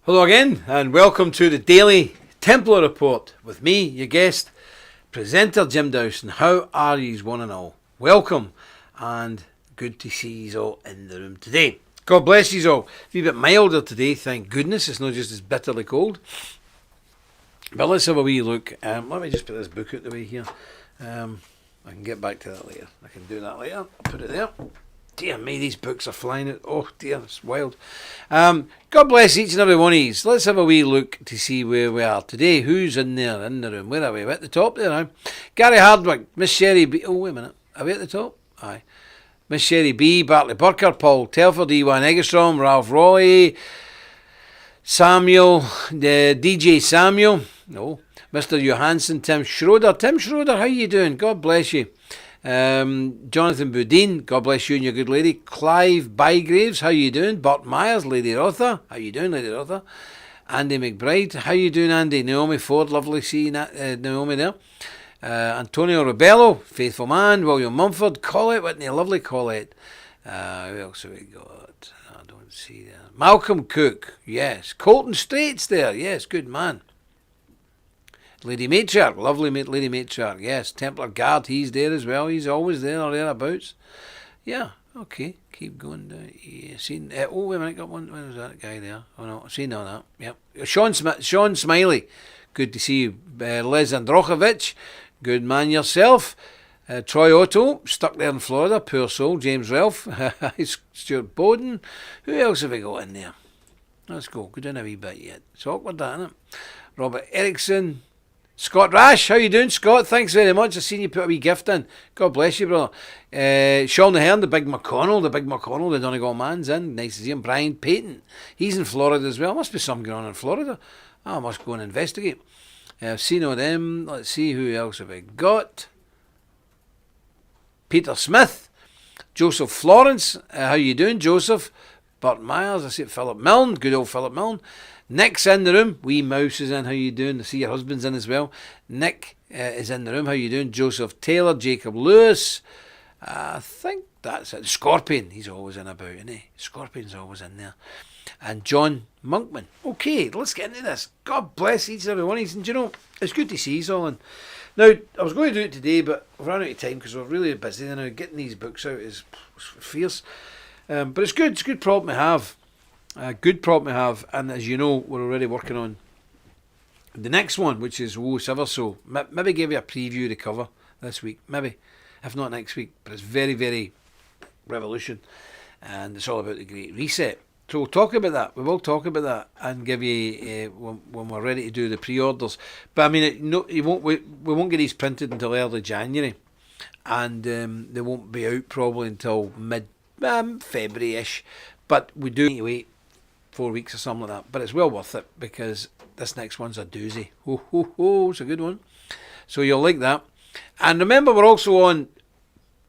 Hello again, and welcome to the Daily Templar Report with me, your guest, presenter Jim Dowson. How are yous one and all? Welcome, and good to see yous all in the room today. God bless yous all. A wee bit milder today, thank goodness. It's not just as bitterly cold. But let's have a wee look. Let me just put this book out the way here. I can get back to that later. I can do that later. I'll put it there. Dear me, these books are flying out. Oh dear, it's wild. God bless each and every one of these. Let's have a wee look to see where we are today. Who's in there in the room? Where are we? We're at the top there now. Gary Hardwick, Miss Sherry B. Oh, wait a minute. Are we at the top? Aye. Miss Sherry B, Bartley Burker, Paul Telford, Ewan Eggerstrom, Ralph Roy, Samuel, DJ Samuel, no, Mr. Johansson, Tim Schroeder. Tim Schroeder, how you doing? God bless you. Jonathan Boudin, God bless you and your good lady. Clive Bygraves, how you doing? Bert Myers, Lady Rotha, how you doing, Lady Rotha? Andy McBride, how you doing, Andy? Naomi Ford, lovely seeing Naomi there. Antonio Rebello, faithful man. William Mumford, Colette Whitney, lovely Colette. Who else have we got? I don't see there. Malcolm Cook, yes. Colton Straits there, yes, good man. Lady Matriarch, lovely Lady Matriarch, yes. Templar Guard, he's there as well. He's always there or thereabouts. Yeah, okay, keep going down. Yeah, seen, oh, wait a minute, got one. Where was that guy there? Oh no, I've seen all that. Yep. Sean Smiley, good to see you. Les Androchovich, good man yourself. Troy Otto, stuck there in Florida, poor soul. James Ralph, Stuart Bowden. Who else have we got in there? Let's go down a wee bit yet. It's awkward, that, isn't it? Robert Erickson. Scott Rash, how you doing, Scott? Thanks very much. I've seen you put a wee gift in. God bless you, brother. Sean Ahern, the big McConnell, the Donegal man's in. Nice to see him. Brian Payton, he's in Florida as well. Must be something going on in Florida. I must go and investigate. I've seen all them. Let's see, who else have we got? Peter Smith, Joseph Florence, how you doing, Joseph? Bert Myers, I see Philip Milne, good old Philip Milne. Nick's in the room. Wee Mouse is in. How you doing? I see your husband's in as well. Nick is in the room. How you doing? Joseph Taylor, Jacob Lewis. I think that's it. Scorpion. He's always in about, isn't he? Scorpion's always in there. And John Monkman. Okay, let's get into this. God bless each and every one of these. And you know, it's good to see you all. And now, I was going to do it today, but I've run out of time because we're really busy now. Getting these books out is fierce. But it's good. It's a good problem to have. Good problem to have, and as you know, we're already working on the next one, which is Woe Ever So. Maybe give you a preview of the cover this week, maybe, if not next week. But it's very, very revolution, and it's all about the Great Reset. So we'll talk about that. We will talk about that and give you when we're ready to do the pre-orders. But I mean, we won't get these printed until early January, and they won't be out probably until mid February-ish. But we do need to wait 4 weeks or something like that, but it's well worth it because this next one's a doozy. It's a good one, so you'll like that. And remember, we're also on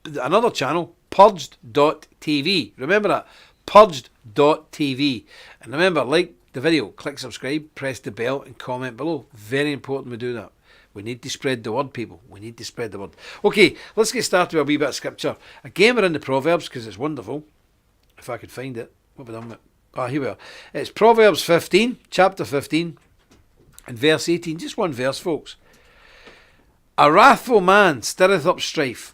another channel, purged.tv. Remember that, purged.tv. And remember, like the video, click subscribe, press the bell and comment below. Very important we do that. We need to spread the word, people. We need to spread the word. Okay, let's get started with a wee bit of scripture. Again, we're in the Proverbs because it's wonderful. If I could find it. What have I done with it? Here we are. It's Proverbs 15, chapter 15, and verse 18. Just one verse, folks. A wrathful man stirreth up strife,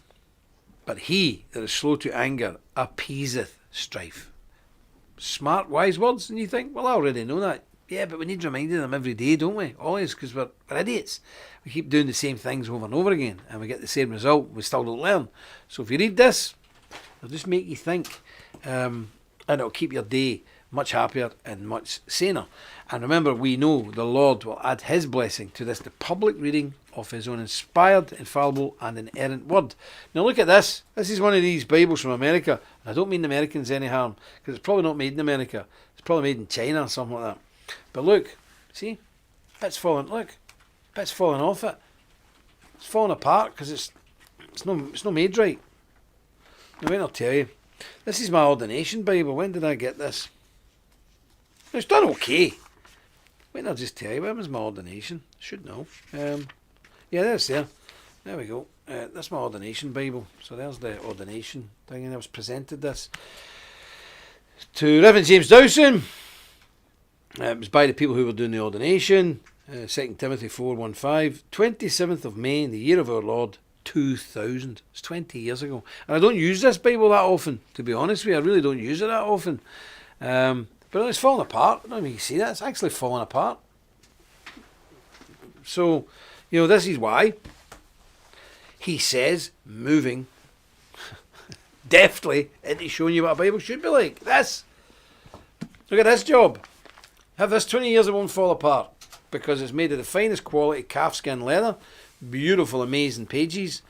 but he that is slow to anger appeaseth strife. Smart, wise words, and you think, well, I already know that. Yeah, but we need reminding them every day, don't we? Always, because we're idiots. We keep doing the same things over and over again, and we get the same result. We still don't learn. So if you read this, it'll just make you think, and it'll keep your day much happier and much saner. And remember, we know the Lord will add his blessing to this, the public reading of his own inspired, infallible and inerrant word. Now look at this. This is one of these Bibles from America. I don't mean the Americans any harm, because it's probably not made in America. It's probably made in China or something like that. But look, see, bits falling. Look, bits falling off it. It's falling apart because it's not made right. Now wait, I'll tell you. This is my ordination Bible. When did I get this? It's done okay. Wait, I'll just tell you. When was my ordination? Should know. Yeah, there's there. There we go. That's my ordination Bible. So there's the ordination thing, and I was presented this to Reverend James Dowson. It was by the people who were doing the ordination. 2 Timothy 4:15, 27th of May in the year of our Lord 2000. It's 20 years ago. And I don't use this Bible that often, to be honest with you. I really don't use it that often. But it's falling apart. I don't know if you can see that. It's actually falling apart. So, this is why he says, moving deftly into showing you what a Bible should be like. This. Look at this job. Have this 20 years, it won't fall apart. Because it's made of the finest quality calfskin leather. Beautiful, amazing pages.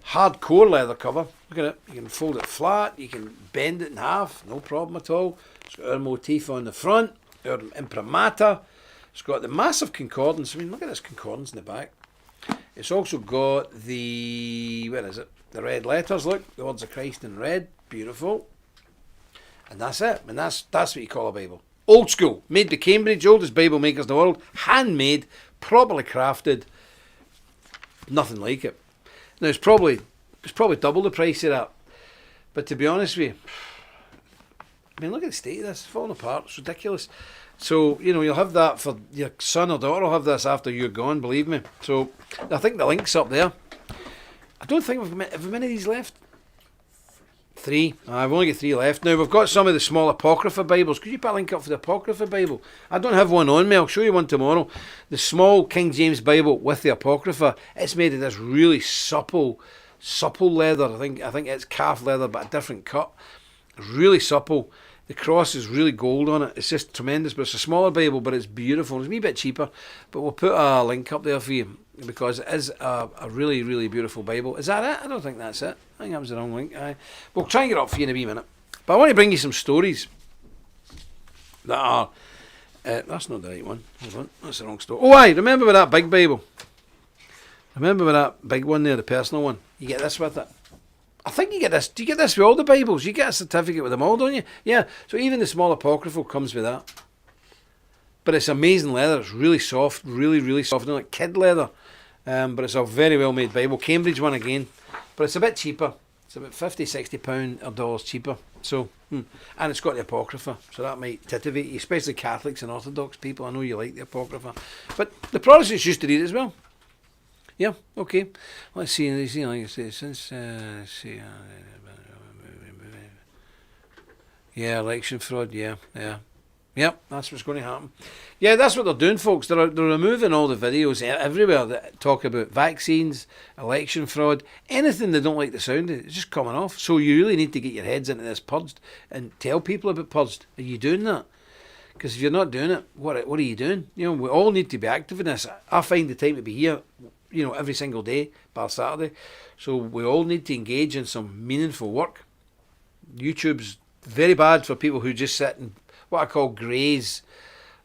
Hardcore leather cover. Look at it. You can fold it flat. You can bend it in half. No problem at all. It's got our motif on the front. Our imprimatur. It's got the massive concordance. I mean, look at this concordance in the back. It's also got the... where is it? The red letters. Look. The words of Christ in red. Beautiful. And that's it. And that's what you call a Bible. Old school, made by Cambridge, oldest Bible makers in the world, handmade, properly crafted, nothing like it. Now it's probably double the price of that, but to be honest with you, I mean, look at the state of this, it's falling apart, it's ridiculous. So, you'll have that for your son or daughter will have this after you're gone, believe me. So, I think the link's up there. I don't think have we many of these left? 3. I've only got 3 left. Now, we've got some of the small Apocrypha Bibles. Could you put a link up for the Apocrypha Bible? I don't have one on me. I'll show you one tomorrow. The small King James Bible with the Apocrypha. It's made of this really supple leather. I think it's calf leather, but a different cut. Really supple. The cross is really gold on it. It's just tremendous. But it's a smaller Bible, but it's beautiful. It's a wee bit cheaper. But we'll put a link up there for you, because it is a really, really beautiful Bible. Is that it? I don't think that's it. I think that was the wrong link. We'll try and get it up for you in a wee minute. But I want to bring you some stories that are... that's not the right one. Hold on. That's the wrong story. Oh, aye. Remember with that big Bible? Remember with that big one there, the personal one? You get this with it. I think you get this. Do you get this with all the Bibles? You get a certificate with them all, don't you? Yeah. So even the small Apocryphal comes with that. But it's amazing leather. It's really soft. Really, really soft. Like kid leather. But it's a very well made Bible. Cambridge one again. But it's a bit cheaper. It's about £50-60 or dollars cheaper. So, and it's got the Apocrypha. So that might titivate you, especially Catholics and Orthodox people. I know you like the Apocrypha. But the Protestants used to read it as well. Yeah, okay. Let's see. Like I say, since election fraud. Yeah. Yep, that's what's going to happen. Yeah, that's what they're doing, folks. They're removing all the videos everywhere that talk about vaccines, election fraud, anything they don't like the sound of. It's just coming off. So you really need to get your heads into this purged and tell people about purged. Are you doing that? Because if you're not doing it, what are you doing? We all need to be active in this. I find the time to be here, every single day, bar Saturday. So we all need to engage in some meaningful work. YouTube's very bad for people who just sit and what I call graze.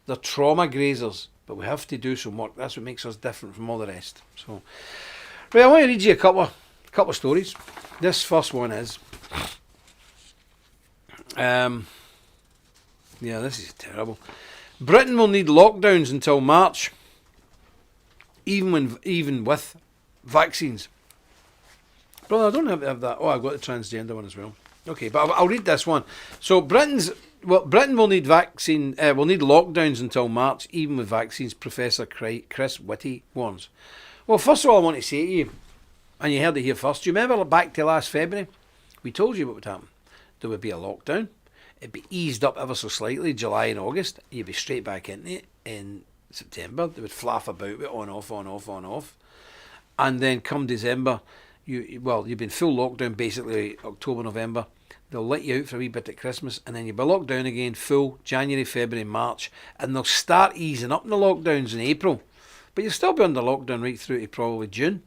They're trauma grazers, but we have to do some work. That's what makes us different from all the rest. So, right, I want to read you a couple of stories. This first one is, this is terrible. Britain will need lockdowns until March, even with vaccines. Brother, I don't have that. Oh, I've got the transgender one as well. Okay, but I'll read this one. So Britain will need lockdowns until March, even with vaccines, Professor Chris Whitty warns. Well, first of all, I want to say to you, and you heard it here first, do you remember back to last February? We told you what would happen. There would be a lockdown. It'd be eased up ever so slightly, July and August. You'd be straight back into it in September. They would flaff about with on, off. And then come December, you've been full lockdown basically October, November. They'll let you out for a wee bit at Christmas, and then you'll be locked down again full January, February, March, and they'll start easing up in the lockdowns in April. But you'll still be under lockdown right through to probably June.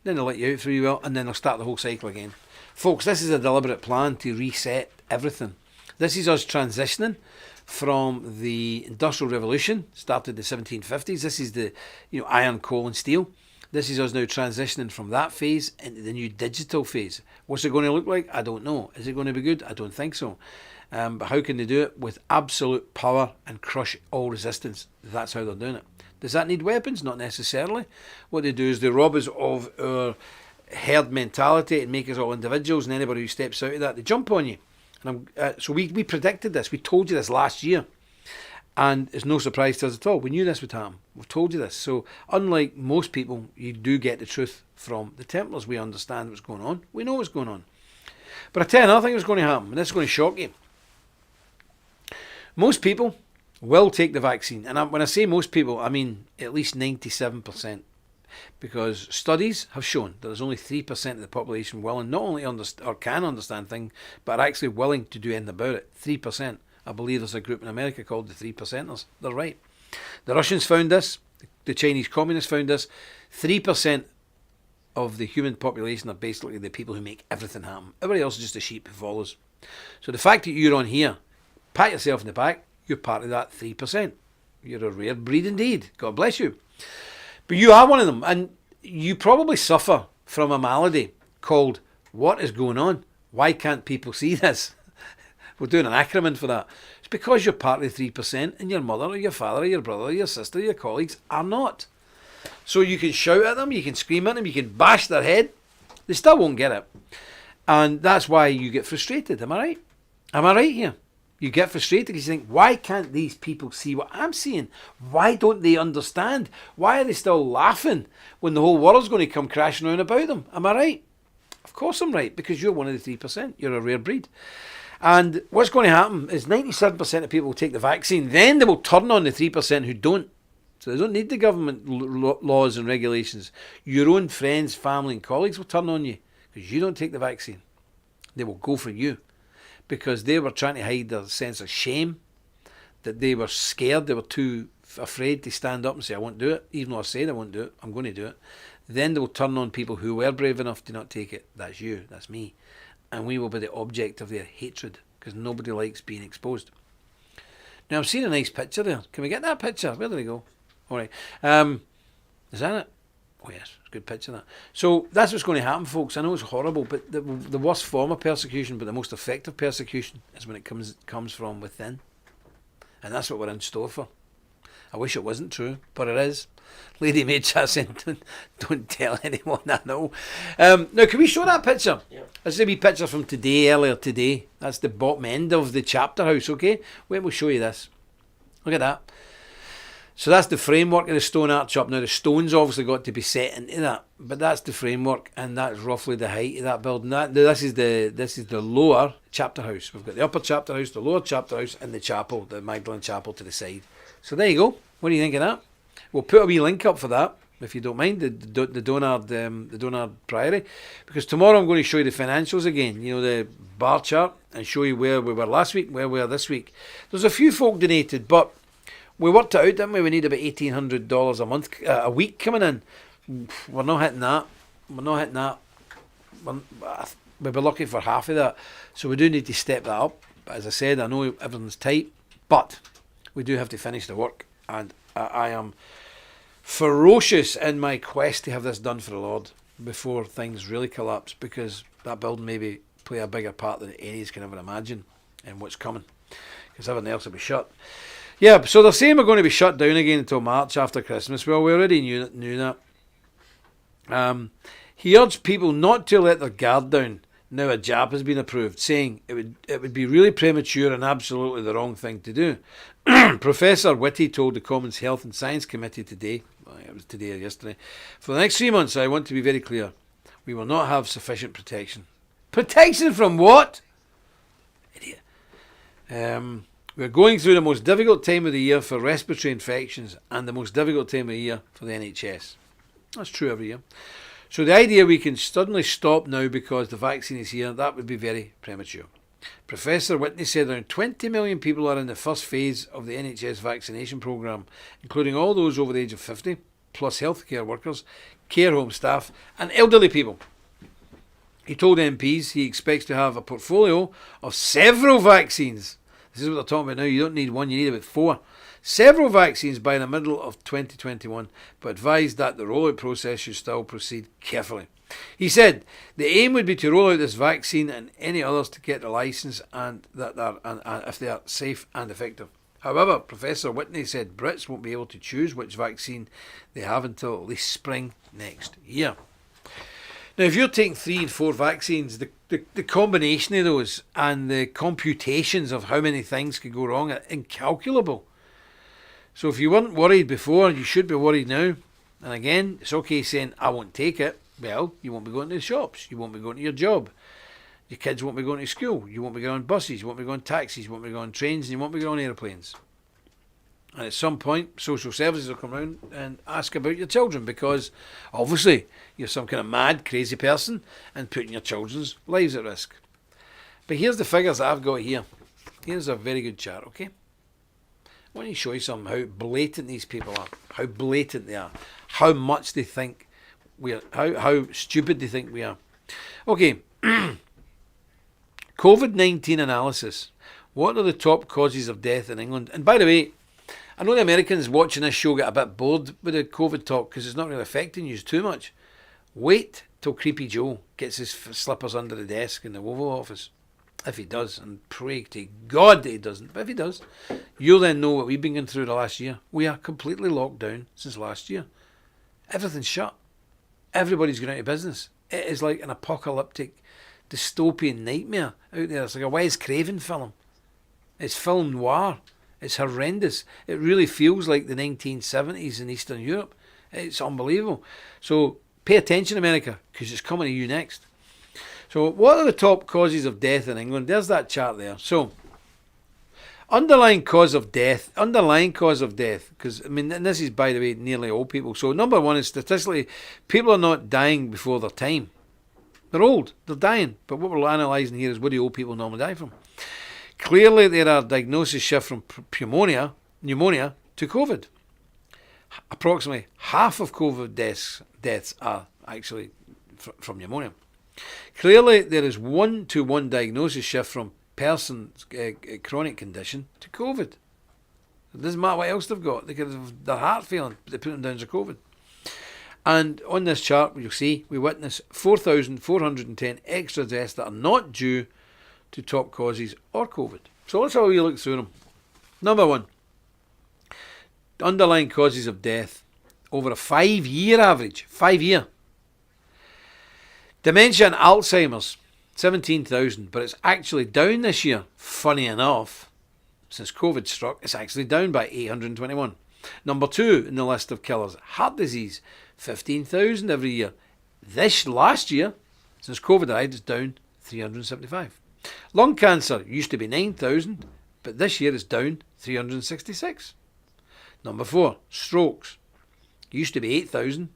Then they'll let you out for a wee while, and then they'll start the whole cycle again. Folks, this is a deliberate plan to reset everything. This is us transitioning from the Industrial Revolution, started in the 1750s. This is the iron, coal and steel. This is us now transitioning from that phase into the new digital phase. What's it going to look like? I don't know. Is it going to be good? I don't think so. But how can they do it? With absolute power and crush all resistance. That's how they're doing it. Does that need weapons? Not necessarily. What they do is they rob us of our herd mentality and make us all individuals, and anybody who steps out of that, they jump on you. And so we predicted this. We told you this last year. And it's no surprise to us at all. We knew this would happen. We've told you this. So unlike most people, you do get the truth from the Templars. We understand what's going on. We know what's going on. But I tell you another thing that's going to happen, and this is going to shock you. Most people will take the vaccine. And when I say most people, I mean at least 97%. Because studies have shown that there's only 3% of the population willing, not only or can understand things, but are actually willing to do anything about it. 3%. I believe there's a group in America called the 3%ers. They're right. The Russians found this. The Chinese communists found this. 3% of the human population are basically the people who make everything happen. Everybody else is just a sheep who follows. So the fact that you're on here, pat yourself in the back, you're part of that 3%. You're a rare breed indeed. God bless you. But you are one of them. And you probably suffer from a malady called, what is going on? Why can't people see this? We're doing an acronym for that. It's because you're part of the 3% and your mother or your father or your brother or your sister or your colleagues are not. So you can shout at them, you can scream at them, you can bash their head. They still won't get it. And that's why you get frustrated. Am I right? Am I right here? You get frustrated because you think, why can't these people see what I'm seeing? Why don't they understand? Why are they still laughing when the whole world's going to come crashing around about them? Am I right? Of course I'm right, because you're one of the 3%. You're a rare breed. And what's going to happen is 97% of people will take the vaccine. Then they will turn on the 3% who don't. So they don't need the government laws and regulations. Your own friends, family and colleagues will turn on you because you don't take the vaccine. They will go for you because they were trying to hide their sense of shame, that they were scared, they were too afraid to stand up and say, I won't do it. Even though I said I won't do it, I'm going to do it. Then they will turn on people who were brave enough to not take it. That's you, that's me. And we will be the object of their hatred because nobody likes being exposed. Now, I'm seeing a nice picture there. Can we get that picture? Where did it go? All right. Is that it? Oh, yes. It's a good picture, that. So that's what's going to happen, folks. I know it's horrible, but the worst form of persecution, but the most effective persecution is when it comes from within. And that's what we're in store for. I wish it wasn't true, but it is. Lady Major saying, don't tell anyone I know. Now, can we show that picture? Yeah. This is a wee picture from today, earlier today. That's the bottom end of the chapter house, okay? Wait, we'll show you this. Look at that. So that's the framework of the stone arch up. Now, the stone's obviously got to be set into that, but that's the framework, and that's roughly the height of that building. This is the lower chapter house. We've got the upper chapter house, the lower chapter house, and the chapel, the Magdalene Chapel to the side. So there you go. What do you think of that? We'll put a wee link up for that, if you don't mind, the Donard Priory, because tomorrow I'm going to show you the financials again, you know, the bar chart, and show you where we were last week, where we are this week. There's a few folk donated, but we worked it out, didn't we? We need about $1,800 a month, a week coming in. We're not hitting that. We'll be lucky for half of that. So we do need to step that up. But as I said, I know everything's tight, but we do have to finish the work. And I am ferocious in my quest to have this done for the Lord before things really collapse, because that building maybe play a bigger part than any can ever imagine in what's coming, because everything else will be shut. Yeah, so they're saying we're going to be shut down again until March after Christmas. Well, we already knew that. He urged people not to let their guard down. Now a jab has been approved, saying it would be really premature and absolutely the wrong thing to do. Professor Whitty told the Commons Health and Science Committee today, it was today or yesterday, for the next 3 months, I want to be very clear, we will not have sufficient protection. Protection from what? Idiot. We're going through the most difficult time of the year for respiratory infections and the most difficult time of the year for the NHS. That's true every year. So the idea we can suddenly stop now because the vaccine is here, that would be very premature. Professor Whitney said around 20 million people are in the first phase of the NHS vaccination programme, including all those over the age of 50, plus healthcare workers, care home staff and elderly people. He told MPs he expects to have a portfolio of several vaccines. This is what they're talking about now. You don't need one, you need about 4. Several vaccines by the middle of 2021, but advised that the rollout process should still proceed carefully. He said the aim would be to roll out this vaccine and any others to get the licence and if they are safe and effective. However, Professor Whitney said Brits won't be able to choose which vaccine they have until at least spring next year. Now, if you're taking 3 and 4 vaccines, the combination of those and the computations of how many things could go wrong are incalculable. So if you weren't worried before, you should be worried now. And again, it's okay saying, I won't take it. Well, you won't be going to the shops. You won't be going to your job. Your kids won't be going to school. You won't be going on buses. You won't be going on taxis. You won't be going on trains. And you won't be going on aeroplanes. And at some point, social services will come around and ask about your children, because obviously you're some kind of mad, crazy person and putting your children's lives at risk. But here's the figures that I've got here. Here's a very good chart, okay? I want to show you how blatant these people are, how blatant they are, how much they think we are, how stupid they think we are. Okay, COVID-19 analysis. What are the top causes of death in England? And by the way, I know the Americans watching this show get a bit bored with the COVID talk because it's not really affecting you too much. Wait till Creepy Joe gets his slippers under the desk in the Oval Office. If he does, and pray to God that he doesn't, but if he does, you'll then know what we've been going through the last year. We are completely locked down since last year. Everything's shut. Everybody's going out of business. It is like an apocalyptic, dystopian nightmare out there. It's like a Wes Craven film. It's film noir. It's horrendous. It really feels like the 1970s in Eastern Europe. It's unbelievable. So pay attention, America, because it's coming to you next. So what are the top causes of death in England? There's that chart there. So underlying cause of death, because I mean, and this is, by the way, nearly all people. So number one is statistically, people are not dying before their time. They're old, they're dying. But what we're analysing here is, what do old people normally die from? Clearly there are diagnoses shift from pneumonia to COVID. Approximately half of COVID deaths are actually from pneumonia. Clearly, there is 1-to-1 diagnosis shift from person's chronic condition to COVID. It doesn't matter what else they've got. They could have their heart failing, but they put them down as a COVID. And on this chart, you'll see we witness 4,410 extra deaths that are not due to top causes or COVID. So let's have a wee look through them. Number one, underlying causes of death over a 5-year average. 5-year. Dementia and Alzheimer's, 17,000, but it's actually down this year. Funny enough, since COVID struck, it's actually down by 821. Number two in the list of killers, heart disease, 15,000 every year. This last year, since COVID died, it's down 375. Lung cancer used to be 9,000, but this year it's down 366. Number four, strokes, used to be 8,000.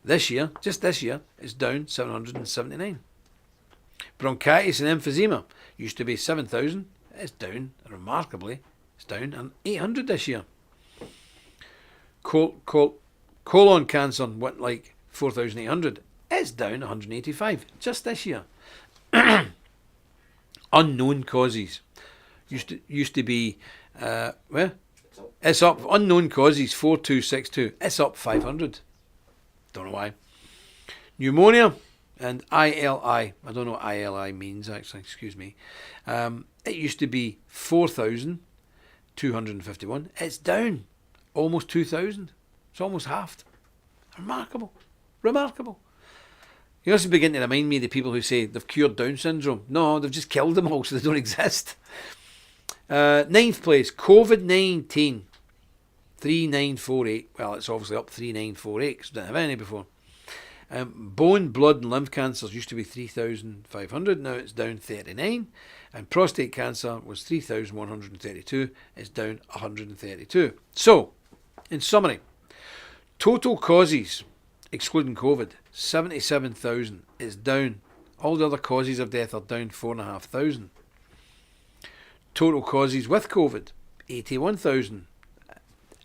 This year, just this year, it's down 779. Bronchitis and emphysema used to be 7,000. It's down, remarkably, it's down 800 this year. Colon cancer went like 4,800. It's down 185 just this year. Unknown causes used to be it's up. Unknown causes 4262. It's up 500. Don't know why. Pneumonia and ILI. I don't know what ILI means, actually. Excuse me. It used to be 4,251. It's down almost 2,000. It's almost halved. Remarkable. Remarkable. You also begin to remind me of the people who say they've cured Down syndrome. No, they've just killed them all, so they don't exist. Ninth place, COVID-19. 3948. Well, it's obviously up 3948 because we didn't have any before. Bone, blood and lymph cancers used to be 3,500. Now it's down 39. And prostate cancer was 3,132. It's down 132. So, in summary, total causes, excluding COVID, 77,000 is down. All the other causes of death are down 4,500. Total causes with COVID, 81,000.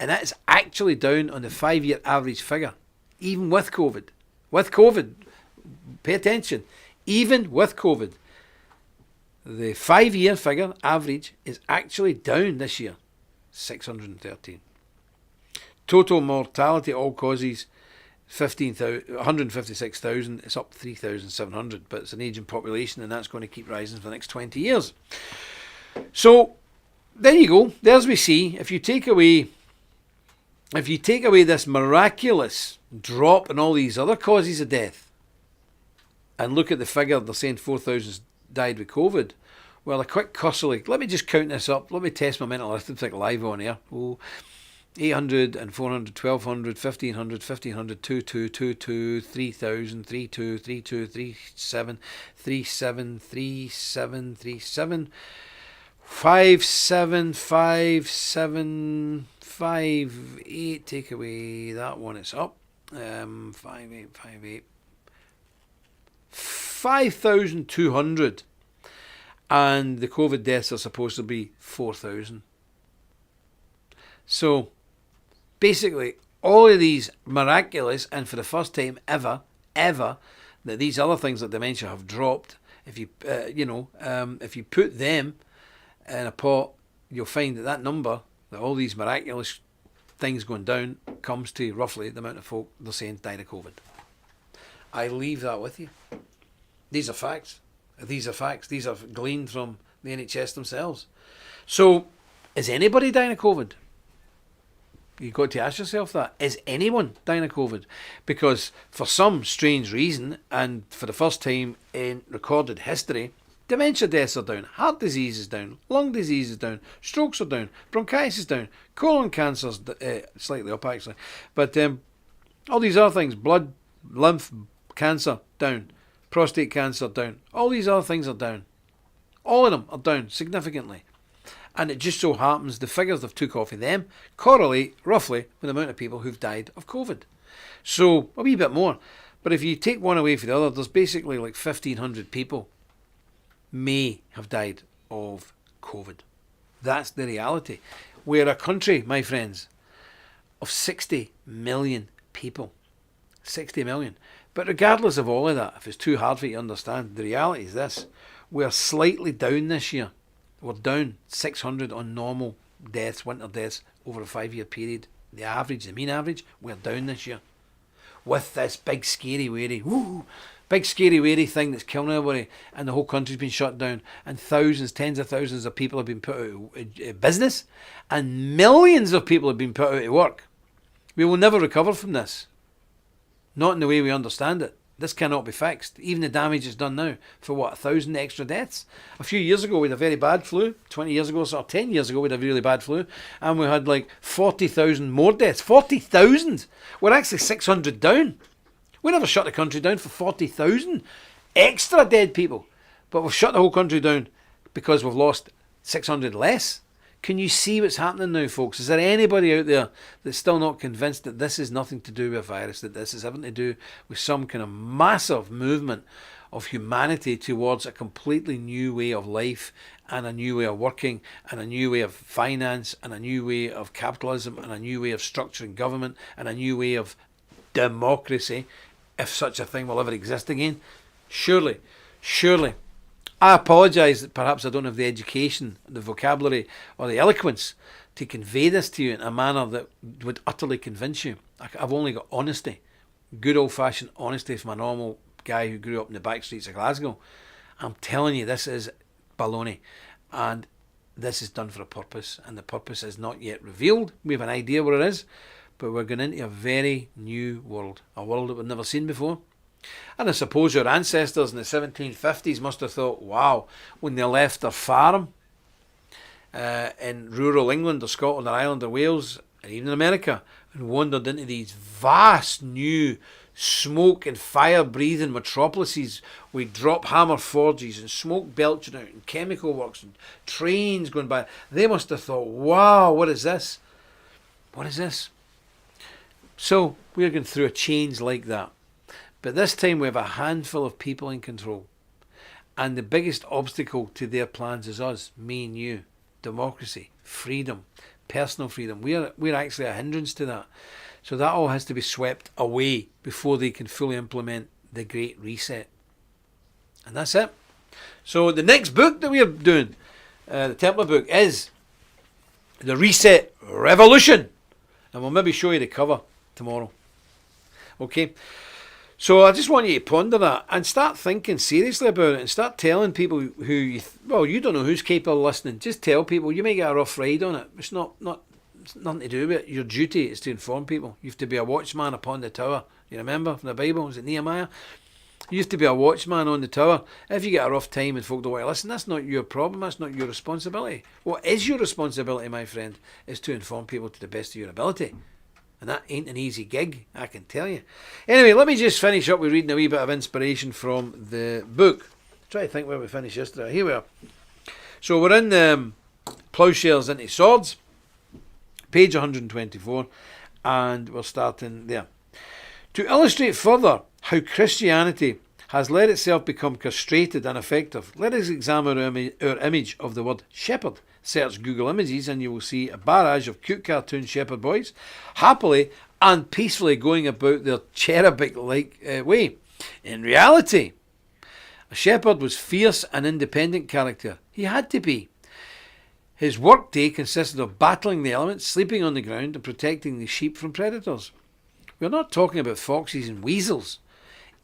And that's actually down on the 5-year average figure, even with COVID. With COVID, pay attention, even with COVID, the 5-year figure average is actually down this year, 613. Total mortality, all causes, 156,000. It's up 3,700, but it's an ageing population, and that's going to keep rising for the next 20 years. So, there you go. There's we see. If you take away this miraculous drop in all these other causes of death and look at the figure, they're saying 4,000 died with COVID. Well, a quick cursory, let me just count this up. Let me test my mental arithmetic live on air. Oh, 800 and 400, 1200, 1500, 1500, 2222, 3000, 32, 32, 37, 37, 37, 37, 575758. Take away that one, it's up. 5858. 5,200. And the COVID deaths are supposed to be 4,000. So basically, all of these miraculous, and for the first time ever, that these other things like dementia have dropped. If you, if you put them in a pot, you'll find that number, that all these miraculous things going down, comes to roughly the amount of folk they're saying died of COVID. I leave that with you. These are facts. These are gleaned from the NHS themselves. So, is anybody dying of COVID? You've got to ask yourself that. Is anyone dying of COVID? Because for some strange reason, and for the first time in recorded history, dementia deaths are down, heart disease is down, lung disease is down, strokes are down, bronchitis is down, colon cancer's slightly up actually, but all these other things, blood, lymph cancer down, prostate cancer down, all these other things are down. All of them are down significantly. And it just so happens the figures they've took off of them correlate roughly with the amount of people who've died of COVID. So a wee bit more. But if you take one away from the other, there's basically like 1,500 people may have died of COVID. That's the reality. We're a country, my friends, of 60 million people. 60 million. But regardless of all of that, if it's too hard for you to understand, the reality is this. We're slightly down this year. We're down 600 on normal deaths, winter deaths, over a 5-year period. The average, the mean average, we're down this year. With this big scary wary thing that's killing everybody, and the whole country's been shut down, and thousands, tens of thousands of people have been put out of business, and millions of people have been put out of work. We will never recover from this. Not in the way we understand it. This cannot be fixed. Even the damage is done now. For what, 1,000 extra deaths? A few years ago we had a very bad flu. 20 years ago, or 10 years ago we had a really bad flu. And we had like 40,000 more deaths. 40,000! We're actually 600 down. We never shut the country down for 40,000 extra dead people. But we've shut the whole country down because we've lost 600 less. Can you see what's happening now, folks? Is there anybody out there that's still not convinced that this is nothing to do with a virus, that this is having to do with some kind of massive movement of humanity towards a completely new way of life, and a new way of working, and a new way of finance, and a new way of capitalism, and a new way of structuring government, and a new way of democracy, if such a thing will ever exist again? Surely. I apologise that perhaps I don't have the education, the vocabulary, or the eloquence to convey this to you in a manner that would utterly convince you. I've only got honesty, good old-fashioned honesty from a normal guy who grew up in the back streets of Glasgow. I'm telling you, this is baloney, and this is done for a purpose, and the purpose is not yet revealed. We have an idea what it is, but we're going into a very new world, a world that we've never seen before. And I suppose your ancestors in the 1750s must have thought, wow, when they left their farm in rural England or Scotland or Ireland or Wales, and even America, and wandered into these vast new smoke and fire breathing metropolises with drop hammer forges and smoke belching out and chemical works and trains going by. They must have thought, wow, what is this? What is this? So we're going through a change like that. But this time we have a handful of people in control. And the biggest obstacle to their plans is us, me and you. Democracy, freedom, personal freedom. We're actually a hindrance to that. So that all has to be swept away before they can fully implement the Great Reset. And that's it. So the next book that we are doing, the Templar book, is The Reset Revolution. And we'll maybe show you the cover tomorrow. Okay. So I just want you to ponder that and start thinking seriously about it, and start telling people who you don't know who's capable of listening. Just tell people. You may get a rough ride on it. It's it's nothing to do with it. Your duty is to inform people. You have to be a watchman upon the tower. You remember from the Bible? Was it Nehemiah? used to be a watchman on the tower. If you get a rough time and folk don't want to listen, that's not your problem, that's not your responsibility. What is your responsibility, my friend, is to inform people to the best of your ability. And that ain't an easy gig, I can tell you. Anyway, let me just finish up with reading a wee bit of inspiration from the book. Try to think where we finished yesterday. Here we are. So we're in Ploughshares into Swords, page 124, and we're starting there. To illustrate further how Christianity has let itself become castrated and effective, let us examine our image of the word shepherd. Search Google Images and you will see a barrage of cute cartoon shepherd boys happily and peacefully going about their cherubic-like way. In reality, a shepherd was fierce and independent character. He had to be. His workday consisted of battling the elements, sleeping on the ground and protecting the sheep from predators. We're not talking about foxes and weasels.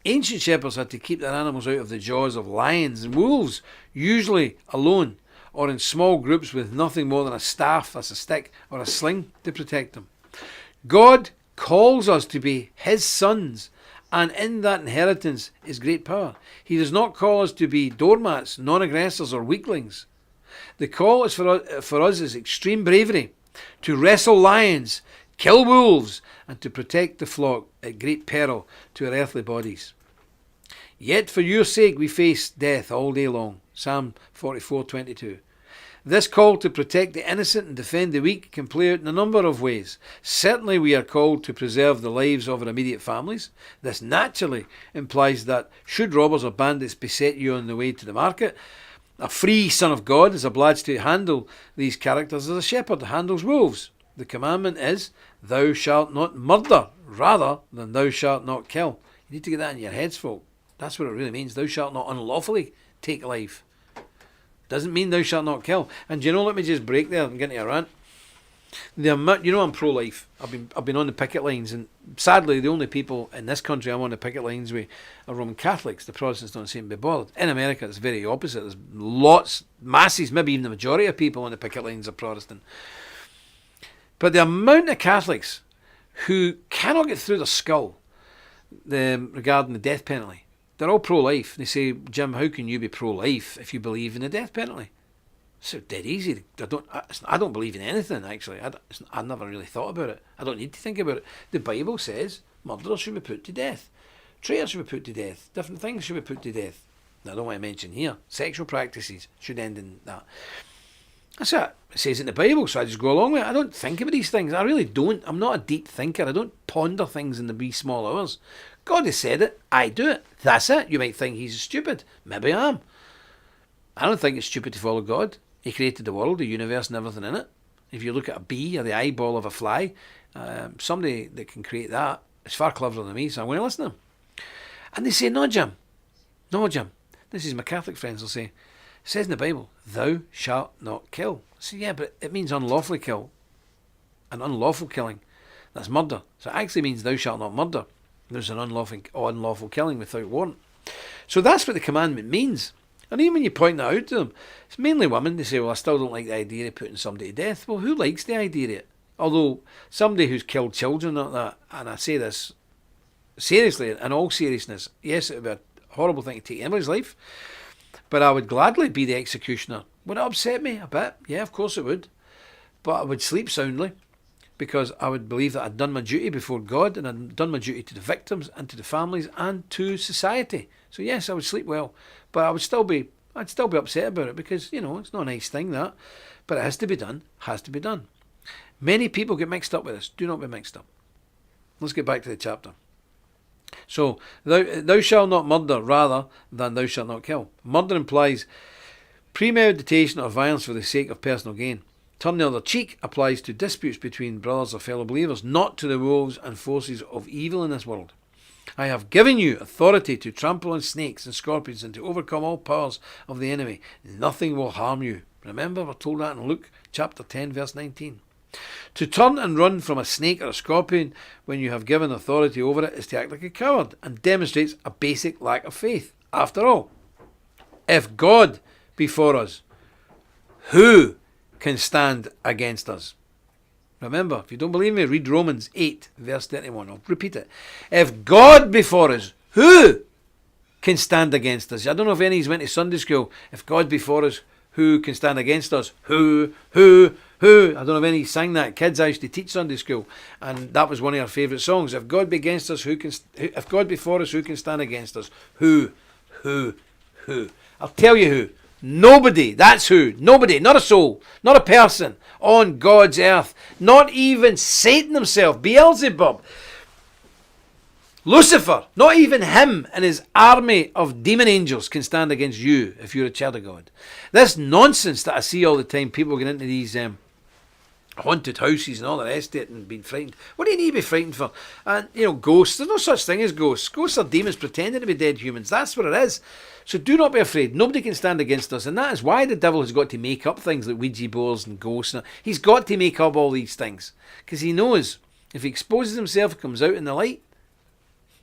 Ancient shepherds had to keep their animals out of the jaws of lions and wolves, usually alone or in small groups with nothing more than a staff, that's a stick, or a sling to protect them. God calls us to be his sons, and in that inheritance is great power. He does not call us to be doormats, non-aggressors or weaklings. The call is for us is extreme bravery, to wrestle lions, kill wolves, and to protect the flock at great peril to our earthly bodies. Yet for your sake we face death all day long. Psalm 44:22. This call to protect the innocent and defend the weak can play out in a number of ways. Certainly we are called to preserve the lives of our immediate families. This naturally implies that should robbers or bandits beset you on the way to the market, a free son of God is obliged to handle these characters as a shepherd handles wolves. The commandment is, thou shalt not murder, rather than thou shalt not kill. You need to get that in your heads, folk. That's what it really means. Thou shalt not unlawfully take life. Doesn't mean thou shalt not kill. And you know, let me just break there and get into a rant. You know, I'm pro-life. I've been on the picket lines, and sadly, the only people in this country I'm on the picket lines with are Roman Catholics. The Protestants don't seem to be bothered. In America, it's very opposite. There's masses, maybe even the majority of people on the picket lines are Protestant. But the amount of Catholics who cannot get through their skull regarding the death penalty. They're all pro-life. They say, Jim, how can you be pro-life if you believe in the death penalty? So dead easy. I don't believe in anything, actually. I never really thought about it. I don't need to think about it. The Bible says murderers should be put to death. Traitors should be put to death. Different things should be put to death. Now, I don't want to mention here. Sexual practices should end in that. That's it. It says in the Bible, so I just go along with it. I don't think about these things. I really don't. I'm not a deep thinker. I don't ponder things in the wee small hours. God has said it. I do it. That's it. You might think he's stupid. Maybe I am. I don't think it's stupid to follow God. He created the world, the universe and everything in it. If you look at a bee or the eyeball of a fly, somebody that can create that is far cleverer than me, so I'm going to listen to them. And they say, no, Jim. This is my Catholic friends will say, it says in the Bible, thou shalt not kill. I say, yeah, but it means unlawfully kill. An unlawful killing. That's murder. So it actually means thou shalt not murder. There's an unlawful killing without warrant. So that's what the commandment means. And even when you point that out to them, it's mainly women. They say, well, I still don't like the idea of putting somebody to death. Well, who likes the idea of it? Although somebody who's killed children like that, and I say this seriously, in all seriousness, yes, it would be a horrible thing to take anybody's life, but I would gladly be the executioner. Would it upset me a bit? Yeah, of course it would. But I would sleep soundly, because I would believe that I'd done my duty before God, and I'd done my duty to the victims and to the families and to society. So yes, I would sleep well, but I'd still be upset about it, because, you know, it's not a nice thing, that. But it has to be done, Many people get mixed up with this. Do not be mixed up. Let's get back to the chapter. So, thou shalt not murder rather than thou shalt not kill. Murder implies premeditation or violence for the sake of personal gain. Turn the other cheek applies to disputes between brothers or fellow believers, not to the wolves and forces of evil in this world. I have given you authority to trample on snakes and scorpions and to overcome all powers of the enemy. Nothing will harm you. Remember, we're told that in Luke chapter 10, verse 19. To turn and run from a snake or a scorpion when you have given authority over it is to act like a coward and demonstrates a basic lack of faith. After all, if God be for us, who can stand against us? Remember, if you don't believe me, read Romans 8, verse 31. I'll repeat it. If God be for us, who can stand against us? I don't know if any of you went to Sunday school. If God be for us, who can stand against us? Who? I don't know if any sang that. Kids, I used to teach Sunday school, and that was one of our favourite songs. If God be against us, who can? If God be for us, who can stand against us? Who? I'll tell you who. Nobody. That's who. Nobody. Not a soul. Not a person on God's earth. Not even Satan himself. Beelzebub. Lucifer. Not even him and his army of demon angels can stand against you if you're a child of God. This nonsense that I see all the time, people get into these haunted houses and all the rest of it and being frightened. What do you need to be frightened for? And, ghosts. There's no such thing as ghosts. Ghosts are demons pretending to be dead humans. That's what it is. So do not be afraid. Nobody can stand against us. And that is why the devil has got to make up things like Ouija boards and ghosts. He's got to make up all these things. Because he knows if he exposes himself, comes out in the light,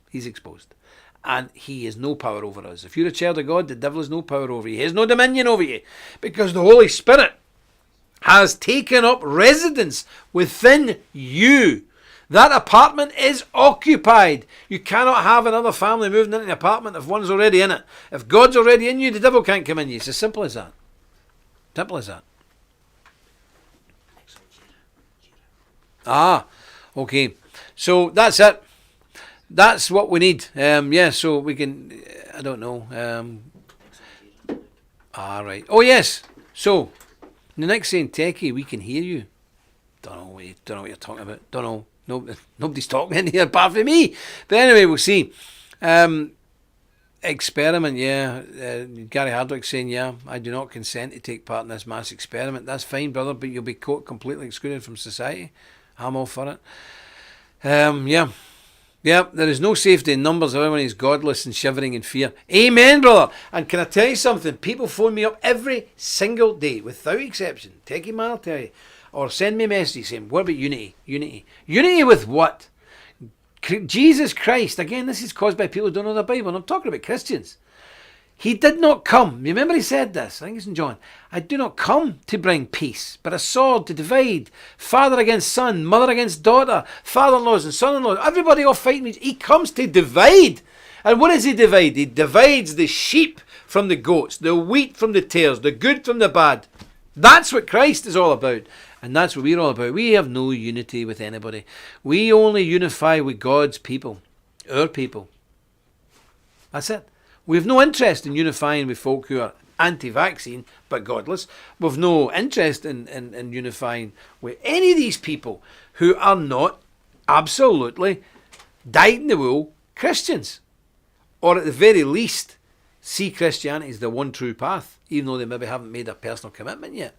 he's exposed. And he has no power over us. If you're a child of God, the devil has no power over you. He has no dominion over you. Because the Holy Spirit has taken up residence within you. That apartment is occupied. You cannot have another family moving into an apartment if one's already in it. If God's already in you, the devil can't come in you. It's as simple as that. Simple as that. Okay. So that's it. That's what we need. So we can, I don't know. Right. Oh, yes. So, the next saying, Techie, we can hear you. Don't know what you're talking about. Don't know. Nobody's talking in here apart from me. But anyway, we'll see. Experiment, Gary Hardwick saying, I do not consent to take part in this mass experiment. That's fine, brother, but you'll be completely excluded from society. I'm all for it. There is no safety in numbers. Everyone is godless and shivering in fear. Amen, brother. And can I tell you something? People phone me up every single day, without exception. Techie man, I'll tell you. Or send me a message saying, what about unity? Unity with what? Jesus Christ. Again, this is caused by people who don't know the Bible. And I'm talking about Christians. He did not come. Remember he said this. I think it's in John. I do not come to bring peace, but a sword to divide. Father against son, mother against daughter, father-in-laws and son-in-laws. Everybody all fighting. He comes to divide. And what does he divide? He divides the sheep from the goats, the wheat from the tares, the good from the bad. That's what Christ is all about. And that's what we're all about. We have no unity with anybody. We only unify with God's people, our people. That's it. We have no interest in unifying with folk who are anti-vaccine but godless. We have no interest in unifying with any of these people who are not absolutely dyed-in-the-wool Christians. Or at the very least, see Christianity as the one true path, even though they maybe haven't made a personal commitment yet.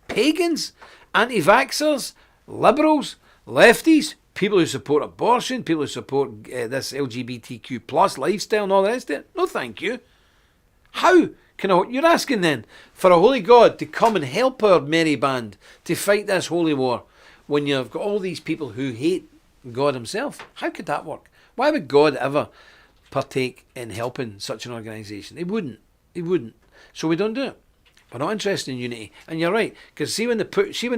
Pagans, anti-vaxxers, liberals, lefties, people who support abortion, people who support this LGBTQ plus lifestyle and all the rest of it. No, thank you. How can you're asking then for a holy God to come and help our merry band to fight this holy war when you've got all these people who hate God himself? How could that work? Why would God ever partake in helping such an organisation? He wouldn't. So we don't do it. We're not interested in unity. And you're right, because see when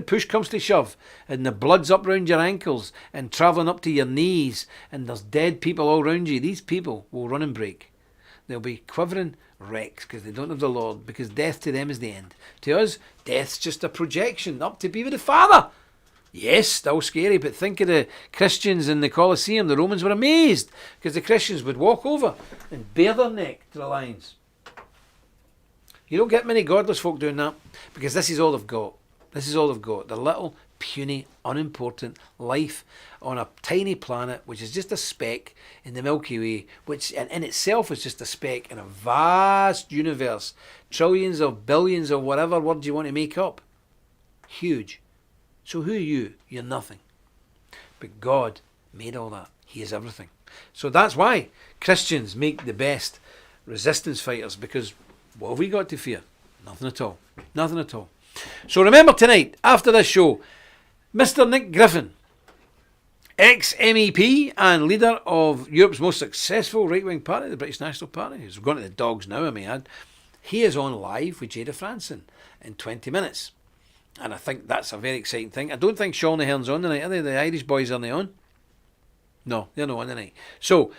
push comes to shove and the blood's up round your ankles and travelling up to your knees and there's dead people all around you, these people will run and break. They'll be quivering wrecks because they don't have the Lord, because death to them is the end. To us, death's just a projection up to be with the Father. Yes, still scary, but think of the Christians in the Colosseum. The Romans were amazed because the Christians would walk over and bare their neck to the lions. You don't get many godless folk doing that, because this is all they've got. This is all they've got. Their little, puny, unimportant life on a tiny planet, which is just a speck in the Milky Way, which in itself is just a speck in a vast universe. Trillions of billions of whatever word you want to make up. Huge. So who are you? You're nothing. But God made all that. He is everything. So that's why Christians make the best resistance fighters, because what have we got to fear? Nothing at all. Nothing at all. So remember tonight, after this show, Mr. Nick Griffin, ex-MEP and leader of Europe's most successful right-wing party, the British National Party, who's going to the dogs now, I may add, he is on live with Jada Franson in 20 minutes. And I think that's a very exciting thing. I don't think Sean Ahern's on tonight, are they? The Irish boys, aren't they on? No, they're not on tonight. So,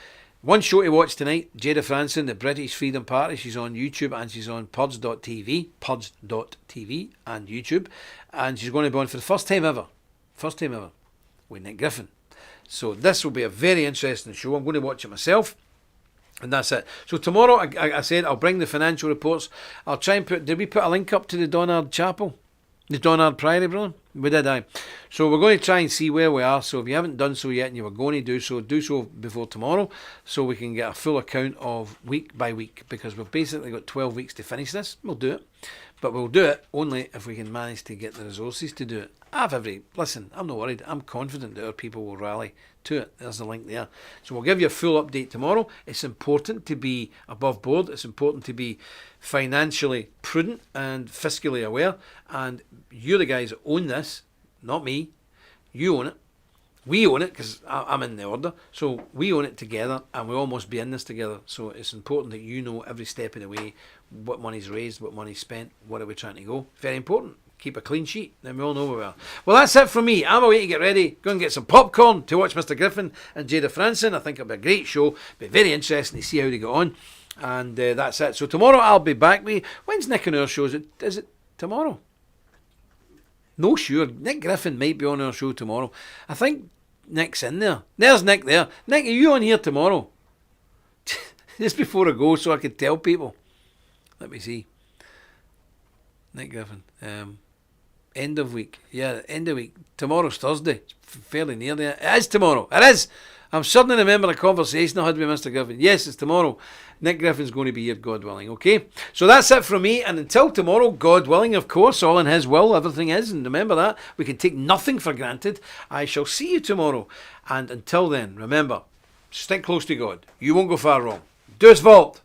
One show to watch tonight, Jada Franson, the British Freedom Party. She's on YouTube and she's on Pods.tv and YouTube. And she's going to be on for the first time ever, with Nick Griffin. So this will be a very interesting show. I'm going to watch it myself. And that's it. So tomorrow, I said, I'll bring the financial reports. I'll try and did we put a link up to the Donard Chapel? The Donard Priory, brother? We did, aye. So we're going to try and see where we are. So if you haven't done so yet and you were going to do so before tomorrow, so we can get a full account of week by week, because we've basically got 12 weeks to finish this. We'll do it. But we'll do it only if we can manage to get the resources to do it. Listen, I'm not worried. I'm confident that our people will rally to it. There's the link there. So we'll give you a full update tomorrow. It's important to be above board. It's important to be financially prudent and fiscally aware. And you're the guys that own this, not me. You own it. We own it because I'm in the order. So we own it together and we'll almost be in this together. So it's important that you know every step of the way, what money's raised, what money's spent, what are we trying to go. Very important. Keep a clean sheet, then we all know where we are. Well, that's it from me. I'm away to get ready. Go and get some popcorn to watch Mr. Griffin and Jada Franson. I think it'll be a great show. Be very interesting to see how they go on. And that's it. So tomorrow I'll be back with you. When's Nick on our show? Is it tomorrow? No, sure. Nick Griffin might be on our show tomorrow. I think Nick's in there. There's Nick there. Nick, are you on here tomorrow? Just before I go so I can tell people. Let me see. Nick Griffin. End of week. Yeah, end of week. Tomorrow's Thursday. It's fairly near there. It is tomorrow. It is. I'm suddenly remembering a conversation I had with Mr. Griffin. Yes, it's tomorrow. Nick Griffin's going to be here, God willing. Okay? So that's it from me. And until tomorrow, God willing, of course, all in His will, everything is. And remember that. We can take nothing for granted. I shall see you tomorrow. And until then, remember, stick close to God. You won't go far wrong. Dus Volt.